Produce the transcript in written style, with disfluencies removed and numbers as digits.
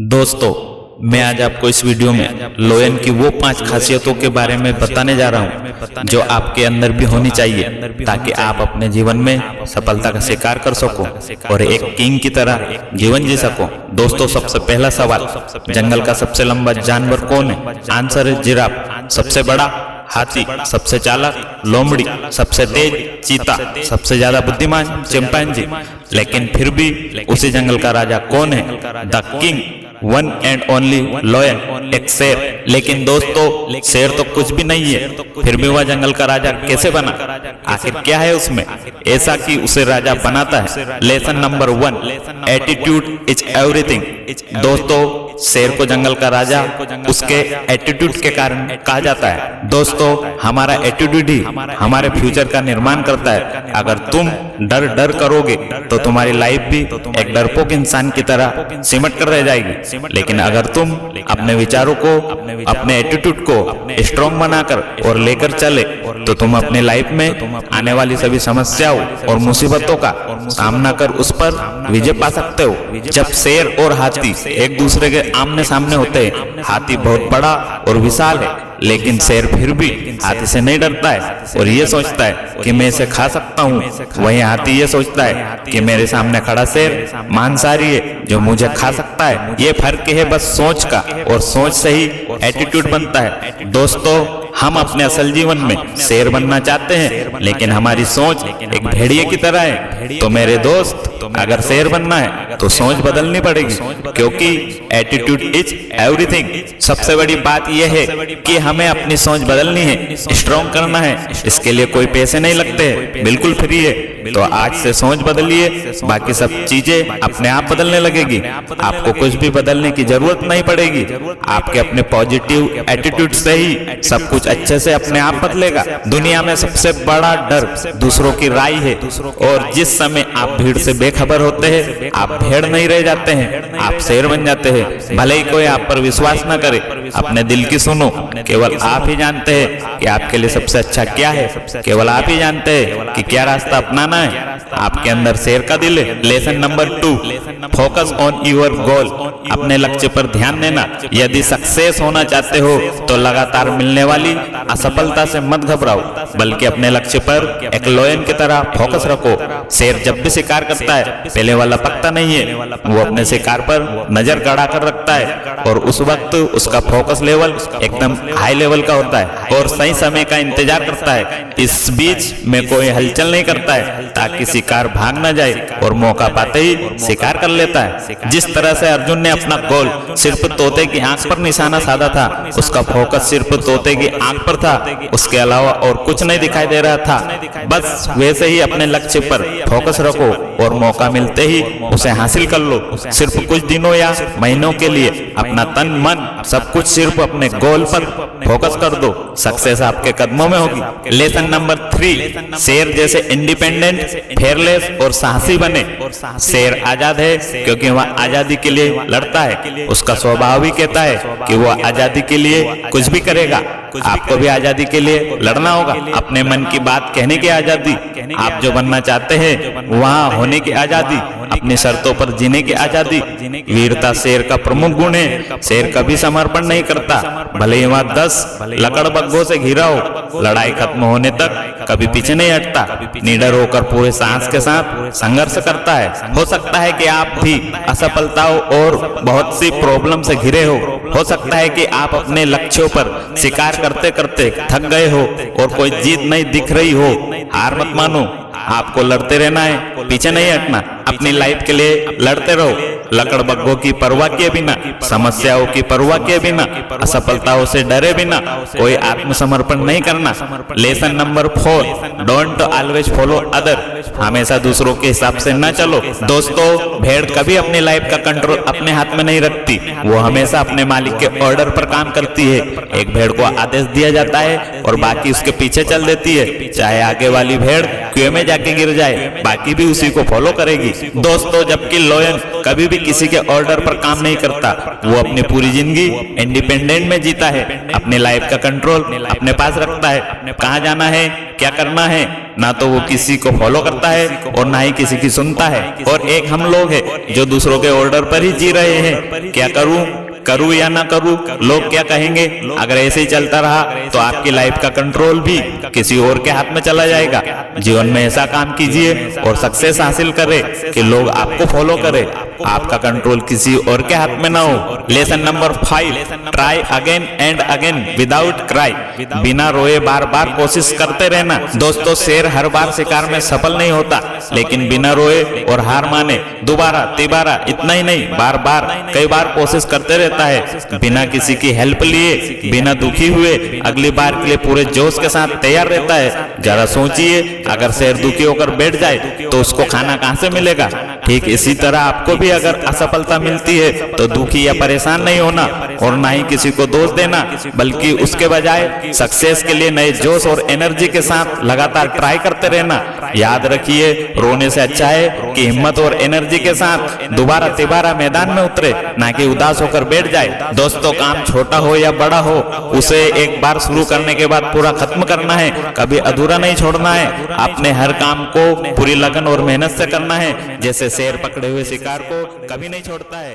दोस्तों, मैं आज आपको इस वीडियो में लोयन की वो 5 खासियतों के बारे में बताने जा रहा हूँ जो आपके अंदर भी होनी चाहिए ताकि आप अपने जीवन में सफलता का शिकार कर सको और एक किंग की तरह जीवन जी सको। दोस्तों, सबसे पहला सवाल, जंगल का सबसे लंबा जानवर कौन है? आंसर है जिराफ। सबसे बड़ा हाथी, सबसे चालाक लोमड़ी, सबसे तेज चीता, सबसे ज्यादा बुद्धिमान चिंपैंजी। लेकिन फिर भी उसी जंगल का राजा कौन है? The king, one and only lion, एक शेर। लेकिन दोस्तों, शेर तो कुछ भी नहीं है, फिर भी वह जंगल का राजा कैसे बना? आखिर क्या है उसमें ऐसा कि उसे राजा बनाता है? Lesson number 1, attitude is everything. दोस्तों, शेर को जंगल का राजा उसके एटीट्यूड के कारण कहा जाता है। दोस्तों, हमारा एटीट्यूड ही हमारे फ्यूचर का निर्माण करता है। अगर तुम डर डर करोगे तो तुम्हारी लाइफ भी एक डरपोक इंसान की तरह सिमट कर रह जाएगी। लेकिन अगर तुम अपने विचारों को, अपने एटीट्यूड को स्ट्रॉन्ग बनाकर और लेकर चले तो तुम अपने लाइफ में आने वाली सभी समस्याओं और मुसीबतों का सामना कर उस पर विजय पा सकते हो। जब शेर और हाथी एक दूसरे के आमने सामने होते हैं, हाथी बहुत बड़ा और विशाल है, लेकिन शेर फिर भी हाथी से नहीं डरता है और ये सोचता है कि मैं इसे खा सकता हूँ। वहीं हाथी ये सोचता है कि मेरे सामने खड़ा शेर मांसाहारी है जो मुझे खा सकता है। ये फर्क है बस सोच का, और सोच से ही एटीट्यूड बनता है। दोस्तों, हम अपने असल जीवन में शेर बनना चाहते हैं, लेकिन हमारी सोच एक भेड़िए की तरह है। तो मेरे दोस्त, अगर शेर बनना है तो सोच बदलनी पड़ेगी, क्योंकि एटीट्यूड इज एवरीथिंग। सबसे बड़ी बात यह है कि हमें अपनी सोच बदलनी है, स्ट्रॉन्ग करना है। इसके लिए कोई पैसे नहीं लगते, बिल्कुल फ्री है। तो आज से सोच बदलिए, बाकी सब चीजें अपने आप बदलने लगेगी। आपको कुछ भी बदलने की जरूरत नहीं पड़ेगी। आपके अपने पॉजिटिव एटीट्यूड से ही सब कुछ अच्छे से अपने आप बदलेगा। दुनिया में सबसे बड़ा डर दूसरों की राय है, और जिस समय आप भीड़ से बेखबर होते हैं, आप भेड़ नहीं रह जाते हैं, आप शेर बन जाते हैं। भले ही कोई आप पर विश्वास न करे, अपने दिल की सुनो। केवल आप ही जानते हैं कि आपके लिए सबसे अच्छा क्या है। केवल आप ही जानते हैं कि क्या रास्ता अपनाना है। आपके अंदर शेर का दिल है। Lesson number 2, focus on your goal. अपने लक्ष्य पर ध्यान देना। यदि सक्सेस होना चाहते हो तो लगातार मिलने वाली असफलता से मत घबराओ, बल्कि अपने लक्ष्य पर एक लॉयन की तरह फोकस रखो। शेर जब भी शिकार करता है, पहले वाला पकता नहीं है, वो अपने शिकार पर नजर गड़ा कर रखता है, और उस वक्त उसका फोकस लेवल एकदम हाई लेवल का होता है और सही समय का इंतजार करता है। इस बीच में कोई हलचल नहीं करता है ताकि शिकार भाग न जाए, और मौका पाते ही शिकार कर लेता है। जिस तरह से अर्जुन ने अपना गोल सिर्फ तोते की आंख पर निशाना साधा था, उसका फोकस सिर्फ तोते की आंख पर था, उसके अलावा और कुछ नहीं दिखाई दे रहा था। बस वैसे ही अपने लक्ष्य पर फोकस रखो और मौका मिलते ही उसे हासिल कर लो। सिर्फ कुछ दिनों या महीनों के लिए अपना तन मन सब कुछ सिर्फ अपने गोल पर फोकस कर दो। सक्सेस आपके कदमों में होगी। लेसन नंबर 3, शेर जैसे इंडिपेंडेंट, फेयरलेस और साहसी बने। शेर आजाद है क्योंकि वह आजादी के लिए लड़ता है। उसका स्वभाव ही कहता है कि वह आजादी के लिए कुछ भी करेगा। आपको भी आजादी के लिए लड़ना होगा। अपने मन की बात कहने की आजादी, आप जो बनना चाहते हैं वहां होने की आजादी, अपनी शर्तों पर जीने की आजादी। वीरता शेर का प्रमुख गुण है। शेर कभी समर्पण नहीं करता, भले ही वहां 10 लकड़बग्घों से घिरा हो। लड़ाई खत्म होने तक कभी पीछे नहीं हटता, निडर होकर पूरे साहस के साथ संघर्ष करता है। हो सकता है कि आप भी असफलताओं और बहुत सी प्रॉब्लम से घिरे हो सकता है कि आप अपने लक्ष्यों पर शिकार करते करते थक गए हो और कोई जीत नहीं दिख रही हो। हार मत मानो, आपको लड़ते रहना है, पीछे नहीं हटना। अपनी लाइफ के लिए लड़ते रहो, लकड़बग्घों की परवाह किए बिना, समस्याओं की परवाह किए बिना, असफलताओं से डरे बिना कोई आत्मसमर्पण नहीं करना। Lesson number 4, don't always follow other. हमेशा दूसरों के हिसाब से न चलो। दोस्तों, भेड़ कभी अपनी लाइफ का कंट्रोल अपने हाथ में नहीं रखती, वो हमेशा अपने मालिक के ऑर्डर पर काम करती है। एक भेड़ को आदेश दिया जाता है और बाकी उसके पीछे चल देती है। चाहे आगे वाली भेड़ कुएं में जाके गिर जाए, बाकी भी उसी को फॉलो करेगी। दोस्तों, जबकि लोयन कभी भी किसी के ऑर्डर पर काम नहीं करता। वो अपनी पूरी जिंदगी इंडिपेंडेंट में जीता है, अपने लाइफ का कंट्रोल अपने पास रखता है। कहाँ जाना है, क्या करना है, ना तो वो किसी को फॉलो करता है और ना ही किसी की सुनता है। और एक हम लोग हैं जो दूसरों के ऑर्डर पर ही जी रहे हैं। क्या करूं या ना करूं, लोग क्या कहेंगे। अगर ऐसे ही चलता रहा तो आपकी लाइफ का कंट्रोल भी किसी और के हाथ में चला जाएगा। जीवन में ऐसा काम कीजिए और सक्सेस हासिल करें कि लोग आपको फॉलो करें, आपका कंट्रोल किसी और के हाथ में ना हो। Lesson number 5, try again and again without cry. बिना रोए बार बार कोशिश करते रहना। दोस्तों, शेर हर बार शिकार में सफल नहीं होता, लेकिन बिना रोए और हार माने दोबारा तिबारा, इतना ही नहीं, बार बार कई बार कोशिश करते रहता है। बिना किसी की हेल्प लिए, बिना दुखी हुए अगली बार के लिए पूरे जोश के साथ तैयार रहता है। जरा सोचिए, अगर शेर दुखी होकर बैठ जाए तो उसको खाना कहां से मिलेगा। ठीक इसी तरह आपको भी अगर असफलता मिलती है तो दुखी या परेशान नहीं होना और ना ही किसी को दोष देना, बल्कि उसके बजाय सक्सेस के लिए नए जोश और एनर्जी के साथ लगातार ट्राई करते रहना। याद रखिए, रोने से अच्छा है कि हिम्मत और एनर्जी के साथ दोबारा तिबारा मैदान में उतरे, ना कि उदास होकर बैठ जाए। दोस्तों, काम छोटा हो या बड़ा हो, उसे एक बार शुरू करने के बाद पूरा खत्म करना है, कभी अधूरा नहीं छोड़ना है। अपने हर काम को पूरी लगन और मेहनत से करना है, जैसे शेर पकड़े हुए शिकार को कभी नहीं छोड़ता है।